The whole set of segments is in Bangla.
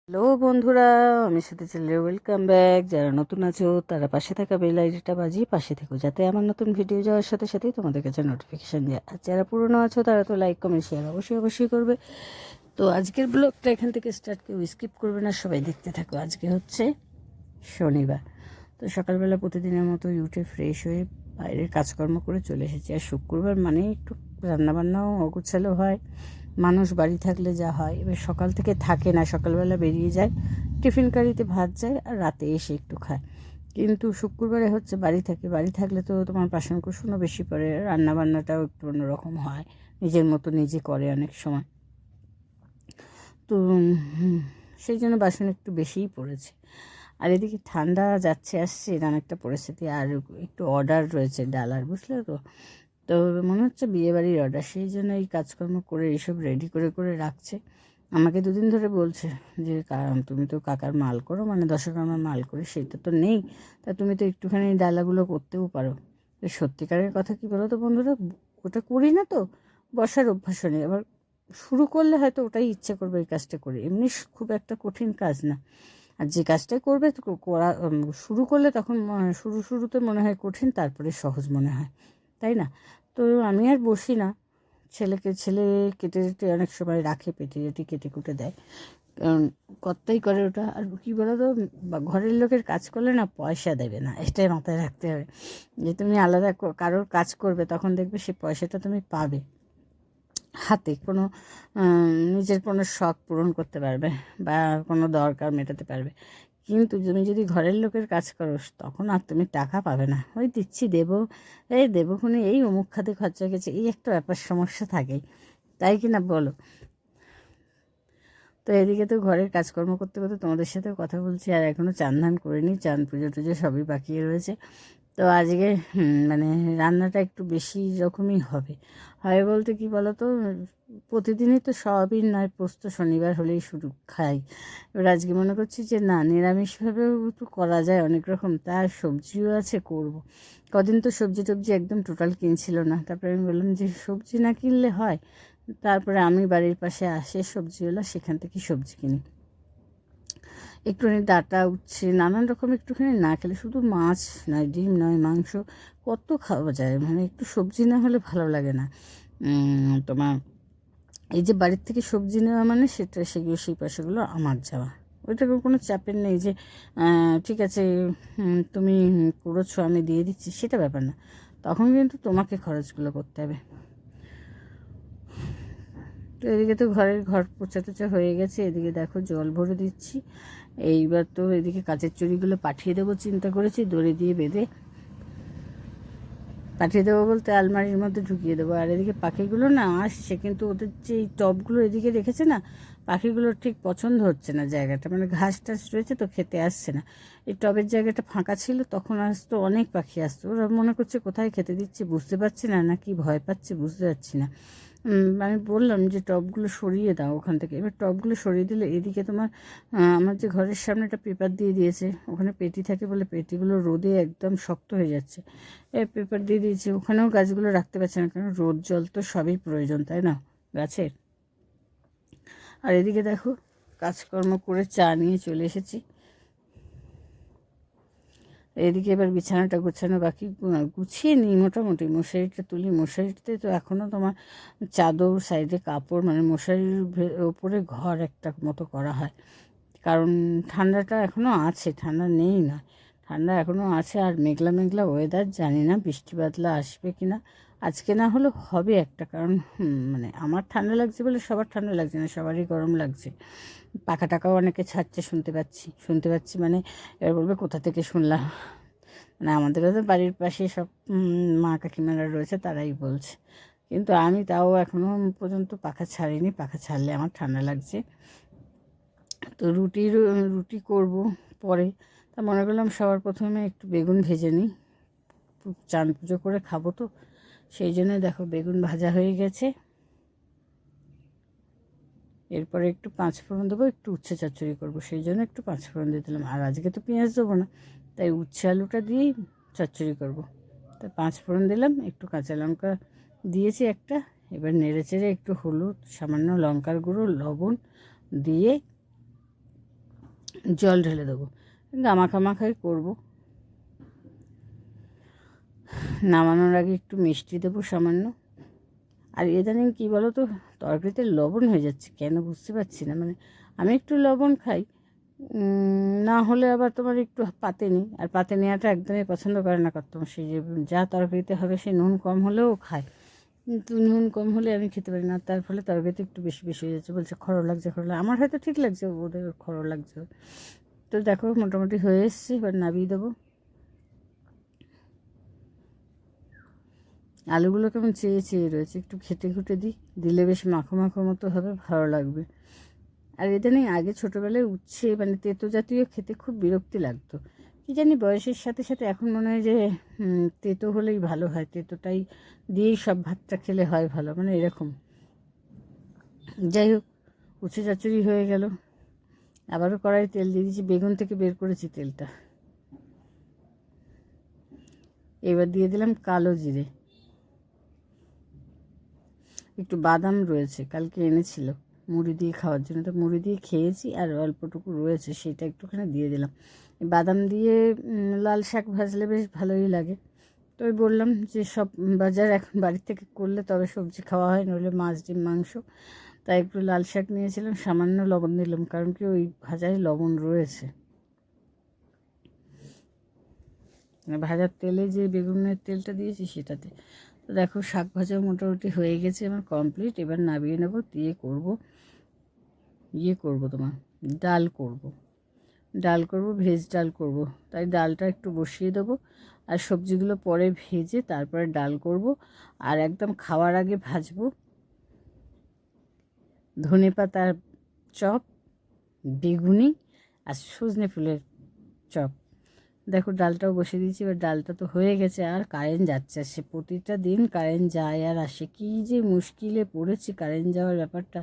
হ্যালো বন্ধুরা, আমি সাথে চ্যানেলে ওয়েলকাম ব্যাক। যারা নতুন আছো তারা পাশে থাকা বেল আইডিটা বাজিয়ে পাশে থেকো, যাতে আমার নতুন ভিডিও যাওয়ার সাথে সাথেই তোমাদের কাছে নোটিফিকেশান যায়। আর যারা পুরনো আছো তারা তো লাইক কমেন্ট শেয়ার অবশ্যই করবে। তো আজকের ব্লগটা এখান থেকে স্টার্ট, কেউ স্কিপ করবে না, সবাই দেখতে থাকো। আজকে হচ্ছে শনিবার। তো সকালবেলা প্রতিদিনের মতো উঠে ফ্রেশ হয়ে বাইরের কাজকর্ম করে চলে এসেছি। আর শুক্রবার মানে একটু রান্নাবান্নাও অগোছালো হয়, মানুষ বাড়ি থাকলে যা হয়। এবার সকাল থেকে থাকে না, সকালবেলা বেরিয়ে যায়, টিফিন কারিতে ভাত যায় আর রাতে এসে একটু খায়। কিন্তু শুক্রবারে হচ্ছে বাড়ি থাকলে তো তোমার বাসন কুসনও বেশি পড়ে, রান্নাবান্নাটাও একটু অন্যরকম হয়, নিজের মতো নিজে করে অনেক সময়। তো সেই জন্য বাসন একটু বেশিই পড়েছে। আর এদিকে ঠান্ডা যাচ্ছে আসছে এরকম একটা পরিস্থিতি। আর একটু অর্ডার রয়েছে ডালার, বুঝলে তো। তো মনে হচ্ছে বিয়েবাড়ির অর্ডার, সেই জন্য এই কাজকর্ম করে এইসব রেডি করে করে রাখছে। আমাকে দুদিন ধরে বলছে যে তুমি তো কাকার মাল করো, মানে দশকর্মার মাল করি, সেটা তো নেই, তা তুমি তো একটুখানি ডালাগুলো করতেও পারো। তো সত্যিকারের কথা কী বলো তো বন্ধুরা, ওটা করি না তো, বসার অভ্যাসও নেই। আবার শুরু করলে হয়তো ওটাই ইচ্ছে করবে এই কাজটা করি, এমনি খুব একটা কঠিন কাজ না। আর যে কাজটাই করবে করা শুরু করলে তখন শুরুতে মনে হয় কঠিন, তারপরে সহজ মনে হয়, তাই না? তো আমি আর বসি না, ছেলে কেটে কেটে অনেক সময় রাখে, পেটি কেটে কুটে দেয়, কারণ কর্তাই করে ওটা। আর কী বলো তো, ঘরের লোকের কাজ করলে না পয়সা দেবে না, এটাই মাথায় রাখতে হবে। যে তুমি আলাদা কারোর কাজ করবে, তখন দেখবে সেই পয়সাটা তুমি পাবে হাতে, কোনো নিজের কোনো শখ পূরণ করতে পারবে বা কোনো দরকার মেটাতে পারবে। কিন্তু তুমি যদি ঘরের লোকের কাজ করো, তখন আর তুমি টাকা পাবে না। ওই দিচ্ছি দেবো, এই দেবো খুনি, এই অমুক খাতে খরচা গেছে, এই একটা ব্যাপার সমস্যা থাকেই, তাই কি না বলো? তো এদিকে তো ঘরের কাজকর্ম করতে করতে তোমাদের সাথে কথা বলছি, আর এখনও চান ধান করিনি, চান পুজো টুজো সবই বাকি রয়েছে। তো আজকে মানে রান্নাটা একটু বেশি রকমই হবে বলতে কি বলো তো, প্রতিদিনই তো সয়াবিন নয় পোস্ত শনিবার হলেই শুরু খাই। এবার আজকে মনে করছি যে না, নিরামিষভাবেও তো করা যায় অনেক রকম, তার সবজিও আছে করব। কদিন তো সবজি টবজি একদম টোটাল কিনছিল না, তারপরে আমি বললাম যে সবজি না কিনলে হয়। তারপরে আমি বাড়ির পাশে আসে সবজিওয়ালা, সেখান থেকে সবজি কিনি। একটুখানি ডাঁটা উচ্ছে নানান রকম একটুখানি না খেলে, শুধু মাছ নয়, ডিম নয়, মাংস কত খাওয়া যায়, মানে একটু সবজি না হলে ভালো লাগে না। তোমার এই যে বাড়ির থেকে সবজি নেওয়া মানে সেটা সেগুলো সেই পয়সাগুলো আমার যাওয়া, ওইটাকে কোনো চাপের নেই যে ঠিক আছে তুমি করেছো আমি দিয়ে দিচ্ছি, সেটা ব্যাপার না। তখন কিন্তু তোমাকে খরচগুলো করতে হবে। তো এদিকে তো ঘর পোছা টোচা হয়ে গেছে, এদিকে দেখো জল ভরে দিচ্ছি। এইবার তো এদিকে কাচের চুড়িগুলো পাঠিয়ে দেবো চিন্তা করেছি, দড়ি দিয়ে বেঁধে পাঠিয়ে দেবো বলতে আলমারির মধ্যে ঢুকিয়ে দেবো। আর এদিকে পাখিগুলো না আসছে, কিন্তু ওদের যে এই টবগুলো এদিকে রেখেছে না, পাখিগুলোর ঠিক পছন্দ হচ্ছে না জায়গাটা, মানে ঘাস টাস রয়েছে তো খেতে আসছে না। এই টবের জায়গাটা ফাঁকা ছিল, তখন আসতো অনেক পাখি আসতো, ওরা মনে করছে কোথায় খেতে দিচ্ছে বুঝতে পারছি না, নাকি ভয় পাচ্ছে বুঝতে পারছি না। আমি বললাম যে টবগুলো সরিয়ে দাও ওখান থেকে। এবার টবগুলো সরিয়ে দিলে এদিকে তোমার আমার যে ঘরের সামনে একটা পেপার দিয়ে দিয়েছে, ওখানে পেটি থাকে বলে পেটিগুলো রোদে একদম শক্ত হয়ে যাচ্ছে। পেপার দিয়ে দিয়েছি, ওখানেও গাছগুলো রাখতে পারছে না, কারণ রোদ জল তো সবই প্রয়োজন, তাই না গাছের। আর এদিকে দেখো কাজকর্ম করে চা নিয়ে চলে এসেছি। এদিকে এবার বিছানাটা গোছানো বাকি, গুছিয়ে নিই মোটামুটি, মশারিটা তুলি। মশারিতে তো এখনও তোমার চাদর সাইডে কাপড়, মানে মশারির ওপরে ঘর একটা মতো করা হয়, কারণ ঠান্ডাটা এখনও আছে, ঠান্ডা নেই না, ঠান্ডা এখনও আছে। আর মেঘলা মেঘলা ওয়েদার, জানি না বৃষ্টি বাদলা আসবে কি না। আজকে না হলেও হবে একটা, কারণ মানে আমার ঠান্ডা লাগছে বলে সবার ঠান্ডা লাগছে না, সবারই গরম লাগছে। পাখা টাকাও অনেকে ছাড়ছে, শুনতে পাচ্ছি, মানে এবার বলবে কোথা থেকে শুনলাম, মানে আমাদেরও তো বাড়ির পাশে সব মা কাকিমারা রয়েছে, তারাই বলছে। কিন্তু আমি তাও এখনও পর্যন্ত পাখা ছাড়িনি, পাখা ছাড়লে আমার ঠান্ডা লাগছে। তো রুটি করব পরে। তা মনে করলাম সবার প্রথমে একটু বেগুন ভেজে নিই, চান পুজো করে খাবো তো, সেই জন্য দেখো বেগুন ভাজা হয়ে গেছে। এরপরে একটু পাঁচফোড়ন দেবো, একটু উচ্ছে চচ্চড়ি করবো, সেই জন্য একটু পাঁচফোড়ন দিয়ে দিলাম। আর আজকে তো পেঁয়াজ দেবো না, তাই উচ্ছে আলুটা দিয়েই চচ্চড়ি করবো। তা পাঁচফোড়ন দিলাম, একটু কাঁচা লঙ্কা দিয়েছি একটা। এবার নেড়ে চেড়ে একটু হলুদ, সামান্য লঙ্কার গুঁড়ো, লবণ দিয়ে জল ঢেলে দেবো, গামাখামাখাই করবো। নামানোর আগে একটু মিষ্টি দেবো সামান্য। আর ইদানিং কী বলো তো, তরকারিতে লবণ হয়ে যাচ্ছে কেন বুঝতে পারছি না। মানে আমি একটু লবণ খাই, না হলে আবার তোমার একটু পাতে নিই, আর পাতে নেওয়াটা একদমই পছন্দ করে না কত। সেই যে যা তরকারিতে হবে সে নুন কম হলেও খায়, কিন্তু নুন কম হলে আমি খেতে পারি না। তার ফলে তরকারিতে একটু বেশি বেশি হয়ে যাচ্ছে, বলছে খরো লাগছে খরো লাগছে। আমার হয়তো ঠিক লাগছে, ওদের খরো লাগছে। তো দেখো মোটামুটি হয়ে এসছে, এবার নামিয়ে দেবো। আলুগুলো কেমন চেয়ে চেয়ে রয়েছে, একটু ঘেটে ঘুটে দিলে বেশ মাখো মাখো মতো হবে, ভালো লাগবে। আর ইদানিং আগে ছোটোবেলায় উচ্ছে মানে তেতো জাতীয় খেতে খুব বিরক্তি লাগতো, কি জানি বয়সের সাথে সাথে এখন মনে হয় যে তেতো হলেই ভালো হয়, তেতোটাই দিয়েই সব ভাতটা খেলে হয় ভালো, মানে এরকম। যাই হোক, উচ্ছে চচ্চড়ি হয়ে গেল। আবারও কড়াই তেল দিয়ে দিয়েছি, বেগুন থেকে বের করেছি তেলটা। এবার দিয়ে দিলাম কালো জিরে, একটু বাদাম রয়েছে, কালকে এনেছিল মুড়ি দিয়ে খাওয়ার জন্য, তো মুড়ি দিয়ে খেয়েছি, আর অল্পটুকু রয়েছে সেটা একটুখানি দিয়ে দিলাম। বাদাম দিয়ে লাল শাক ভাজলে বেশ ভালোই লাগে। তো ওই বললাম যে সব বাজার এখন বাড়ির থেকে করলে তবে সবজি খাওয়া হয়, নইলে মাছ ডিম মাংস। তাই একটু লাল শাক নিয়েছিলাম, সামান্য লবণ দিলাম, কারণ কি ওই ভাজায় লবণ রয়েছে। ভাজার তেলে যে বেগুনের তেলটা দিয়েছি সেটাতে। তো দেখো শাক ভাজা মোটামুটি হয়ে গেছে আমার কমপ্লিট। এবার নামিয়ে নেবো, দিয়ে করব তোমার ডাল করব, ভেজ ডাল করব। তাই ডালটা একটু বসিয়ে দেবো, আর সবজিগুলো পরে ভেজে তারপরে ডাল করব। আর একদম খাওয়ার আগে ভাজবো ধনেপাতার চপ, বেগুনি আর সজনে ফুলের চপ। দেখো ডালটাও বসিয়ে দিয়েছি, এবার ডালটা তো হয়ে গেছে, আর কারেন্ট যাচ্ছে। সে প্রতিটা দিন কারেন্ট যায় আর আসে, কী যে মুশকিলে পড়েছি কারেন্ট যাওয়ার ব্যাপারটা।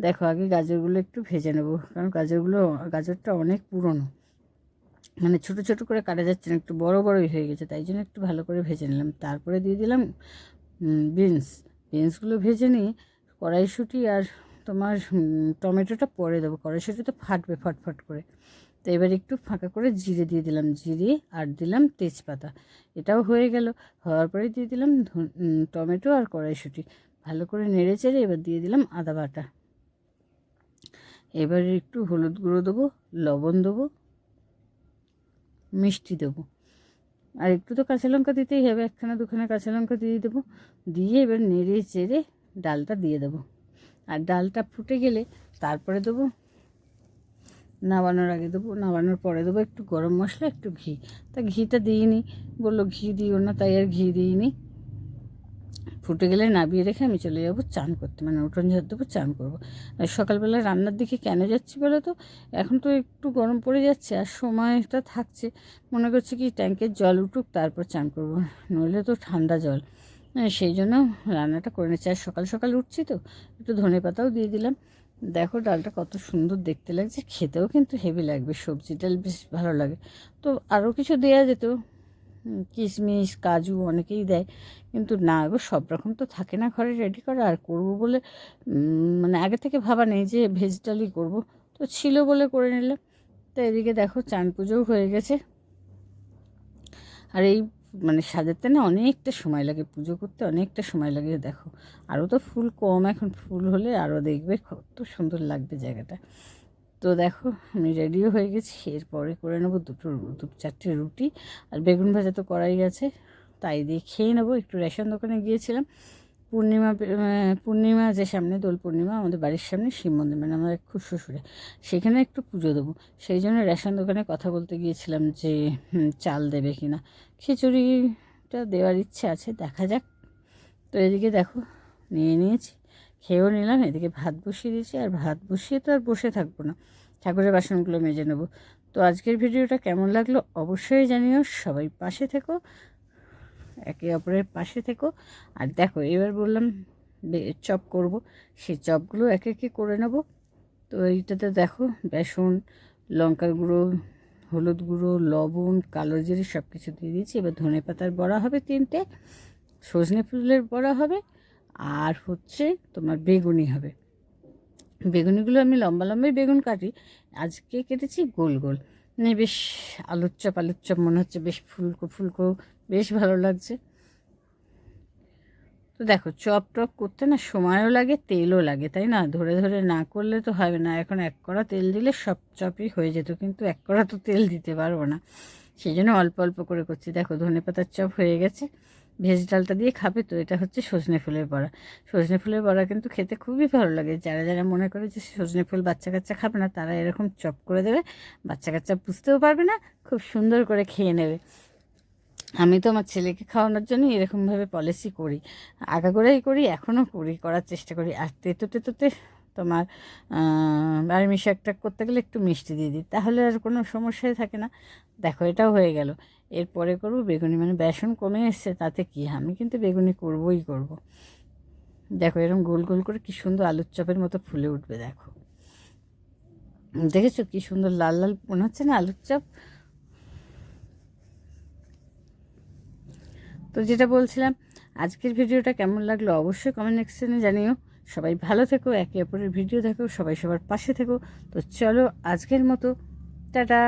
দেখো আগে গাজরগুলো একটু ভেজে নেবো, কারণ গাজরটা অনেক পুরনো, মানে ছোটো ছোটো করে কাটা যাচ্ছে না, একটু বড় বড়ই হয়ে গেছে, তাই জন্য একটু ভালো করে ভেজে নিলাম। তারপরে দিয়ে দিলাম বিনসগুলো ভেজে নিয়ে কড়াইশুঁটি আর তোমার টমেটোটা পরে দেবো। কড়াইশুঁটি তো ফাটবে ফটফট করে। তো এবার একটু ফাঁকা করে জিরে দিয়ে দিলাম, জিরে আর দিলাম তেজপাতা। এটাও হয়ে গেল। হওয়ার পরে দিয়ে দিলাম টমেটো আর কড়াইশুঁটি, ভালো করে নেড়ে চেড়ে এবার দিয়ে দিলাম আদা বাটা। এবার একটু হলুদ গুঁড়ো দেবো, লবণ দেবো, মিষ্টি দেবো, আর একটু তো কাঁচা লঙ্কা দিতেই হবে, একখানা দুখানা কাঁচা লঙ্কা দিয়ে দেবো। দিয়ে এবার নেড়ে চেড়ে ডালটা দিয়ে দেবো। আর ডালটা ফুটে গেলে তারপরে দেবো, নামানোর আগে দেবো, নামানোর পরে দেবো একটু গরম মশলা, একটু ঘি। তা ঘিটা দিইনি, বললো ঘি দিও না, তাই আর ঘি দিইনি। ফুটে গেলে নামিয়ে রেখে আমি চলে যাবো চান করতে, মানে উঠোন ঝাড় দেবো, চান করবো। আর সকালবেলা রান্নার দিকে কেন যাচ্ছি বলো তো, এখন তো একটু গরম পড়ে যাচ্ছে আর সময়টা থাকছে, মনে করছি কি ট্যাঙ্কের জল উঠুক তারপর চান করবো, নইলে তো ঠান্ডা জল। সেই জন্য রান্নাটা করে নিচ্ছি। আর সকাল সকাল উঠছি তো, একটু ধনেপাতাও দিয়ে দিলাম। দেখো ডালটা কত সুন্দর দেখতে লাগছে, খেতেও কিন্তু হেভি লাগবে, সবজি ডাল বেশ ভালো লাগে। তো আরও কিছু দেওয়া যেত, কিশমিশ কাজু অনেকেই দেয়, কিন্তু না গো, সব রকম তো থাকে না ঘরে রেডি করা। আর করবো বলে মানে আগে থেকে ভাবা নেই যে ভেজ ডালই করবো, তো ছিল বলে করে নিলাম। তো এদিকে দেখো চান পুজোও হয়ে গেছে। আর এই মানে সাজাতে না অনেকটা সময় লাগে, পুজো করতে অনেকটা সময় লাগে। দেখো আরও তো ফুল কম, এখন ফুল হলে আরও দেখবে কত সুন্দর লাগবে জায়গাটা। তো দেখো আমি রেডিও হয়ে গেছি, এরপরে করে নেবো দু চারটে রুটি। আর বেগুন ভাজা তো করাই আছে, তাই দিয়ে খেয়ে নেবো। একটু রেশন দোকানে গিয়েছিলাম, পূর্ণিমা যে সামনে দোল পূর্ণিমা, আমাদের বাড়ির সামনে শিব মন্দির, মানে আমার খুব শ্বশুরে, সেখানে একটু পুজো দেবো। সেই জন্য রেশন দোকানে কথা বলতে গিয়েছিলাম যে চাল দেবে কি না। খিচুড়িটা দেওয়ার ইচ্ছে আছে, দেখা যাক। তো এদিকে দেখো নিয়ে নিয়েছি, খেয়েও নিলাম। এদিকে ভাত বসিয়ে দিয়েছি, আর ভাত বসিয়ে তো আর বসে থাকবো না, ঠাকুরের বাসনগুলো মেজে নেবো। তো আজকের ভিডিওটা কেমন লাগলো অবশ্যই জানিও, সবাই পাশে থেকো, একে অপরের পাশে থেকো। আর দেখো এবার বললাম চপ করব, সেই চপগুলো একে একে করে নেব। তো এইটাতে দেখো বেসন, লঙ্কার গুঁড়ো, হলুদ গুঁড়ো, লবণ, কালো জিরে সব কিছু দিয়ে দিয়েছি। এবার ধনে পাতার বড়া হবে 3টে, সজনে ফুলের বড়া হবে, আর হচ্ছে তোমার বেগুনি হবে। বেগুনিগুলো আমি লম্বা লম্বাই বেগুন কাটি, আজকে কেটেছি গোল গোল। মানে বেশ আলুর চপ মনে হচ্ছে, বেশ ফুলকো ফুলকো, বেশ ভালো লাগছে। তো দেখো চপ টপ করতে না সময়ও লাগে, তেলও লাগে, তাই না? ধরে ধরে না করলে তো হবে না। এখন এক কড়া তেল দিলে সব চপই হয়ে যেত, কিন্তু এক কড়া তো তেল দিতে পারবো না, সেই জন্য অল্প অল্প করে করছি। দেখো ধনেপাতার চপ হয়ে গেছে। ভেজ ডালটা দিয়ে খাবে তো? এটা হচ্ছে সজনে ফুলের বড়া। সজনে ফুলের বড়া কিন্তু খেতে খুবই ভালো লাগে। যারা যারা মনে করে যে সজনে ফুল বাচ্চা কাচ্চা খাবে না, তারা এরকম চপ করে দেবে, বাচ্চা কাচ্চা বুঝতেও পারবে না, খুব সুন্দর করে খেয়ে নেবে। আমি তো আমার ছেলেকে খাওয়ানোর জন্য এরকমভাবে পলিসি করি, আগাগোড়াই করি, এখনও করি, করার চেষ্টা করি। আর তেতোতে তোমার বার্মি শাকটা করতে গেলে একটু মিষ্টি দিয়ে দিই, তাহলে আর কোনো সমস্যাই থাকে না। দেখো এটাও হয়ে গেল। এরপরে করবো বেগুনি, মানে বেসন কমে এসছে তাতে কি, আমি কিন্তু বেগুনি করবই করব। দেখো এরকম গোল গোল করে কি সুন্দর আলুর চপের মতো ফুলে উঠবে। দেখো দেখেছো কি সুন্দর লাল লাল মনে হচ্ছে না আলুর চপ? তো যেটা বলছিলাম, আজকের ভিডিওটা কেমন লাগলো অবশ্যই কমেন্ট সেকশনে জানিও। সবাই ভালো থেকো, একে অপরের ভিডিও দেখো, সবাই সবার পাশে থেকো। তো চলো আজকের মতো টাটা।